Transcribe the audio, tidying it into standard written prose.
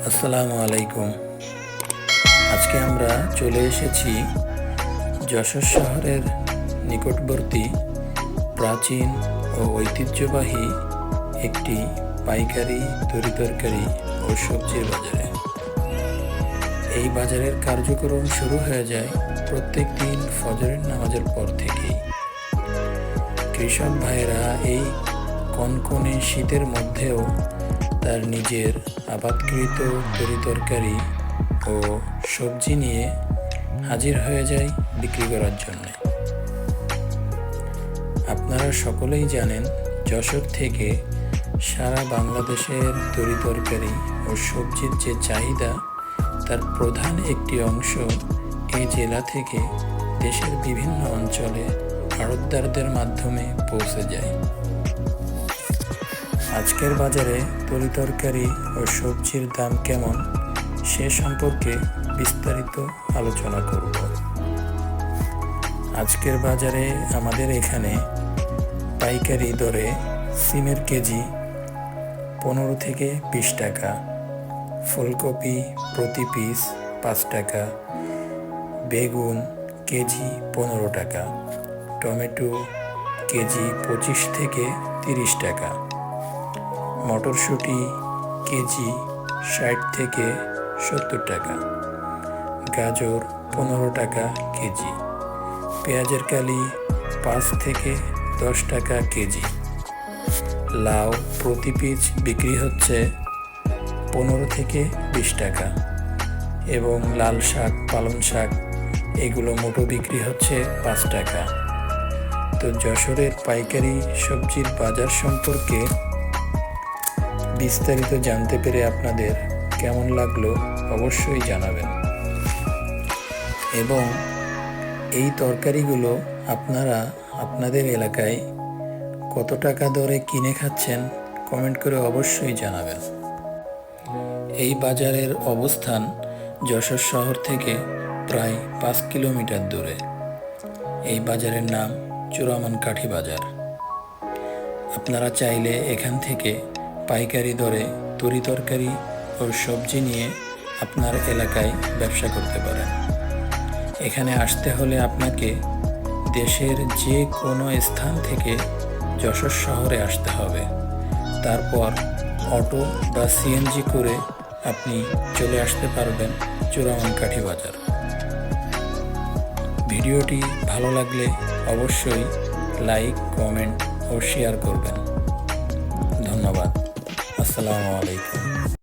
আসসালামু আলাইকুম। আজকে আমরা চলে এসেছি যশোর শহরের নিকটবর্তী প্রাচীন ও ঐতিহ্যবাহী একটি পাইকারি তরিতরকারি ও সবজির বাজারে। এই বাজারের কার্যক্রম শুরু হয়ে যায় প্রত্যেক দিন ফজরের নামাজের পর থেকেই। কৃষক ভাইয়েরা এই কনকনে শীতের মধ্যেও তার নিজের আবাদকৃত তরিতরকারি ও সবজি নিয়ে হাজির হয়ে যায় বিক্রি করার জন্য। আপনারা সকলেই জানেন, যশোর থেকে সারা বাংলাদেশের তরিতরকারি ও সবজির যে চাহিদা, তার প্রধান একটি অংশ এই জেলা থেকে দেশের বিভিন্ন অঞ্চলে আড়তদারদের মাধ্যমে পৌঁছে যায়। আজকের বাজারে তরিতরকারি ও সবজির দাম কেমন সে সম্পর্কে বিস্তারিত আলোচনা করব। আজকের বাজারে আমাদের এখানে পাইকারি দরে সিমের কেজি 15 থেকে 20 টাকা, ফুলকপি প্রতি পিস 5 টাকা, বেগুন কেজি 15 টাকা, টমেটো কেজি 25 থেকে 30 টাকা, মটরশুঁটি কেজি 60 থেকে 70 টাকা, গাজর 15 টাকা কেজি, পেঁয়াজের কালি 5 থেকে 10 টাকা কেজি, লাউ প্রতি পিস বিক্রি হচ্ছে 15 থেকে 20 টাকা এবং লাল শাক, পালং শাক এগুলো মুঠো বিক্রি হচ্ছে 5 টাকা। তো যশোরের পাইকারি সবজির বাজার সম্পর্কে বিস্তারিত জানতে পেরে আপনাদের কেমন লাগলো অবশ্যই জানাবেন, এবং এই তরকারিগুলো আপনারা আপনাদের এলাকায় কত টাকা দরে কিনে খাচ্ছেন কমেন্ট করে অবশ্যই জানাবেন। এই বাজারের অবস্থান যশোর শহর থেকে প্রায় 5 কিলোমিটার দূরে। এই বাজারের নাম চুরামান কাঠি বাজার। আপনারা চাইলে এখান থেকে পাইকারি দরে তরিতরকারি ও সবজি নিয়ে আপনার এলাকায় ব্যবসা করতে পারেন। এখানে আসতে হলে আপনাকে দেশের যে কোনো স্থান থেকে যশোর শহরে আসতে হবে। তারপর অটো বা সিএনজি করে আপনি চলে আসতে পারবেন চুরামান কাঠি বাজার। ভিডিওটি ভালো লাগলে অবশ্যই লাইক, কমেন্ট ও শেয়ার করবেন। ধন্যবাদ। আসসালামু আলাইকুম।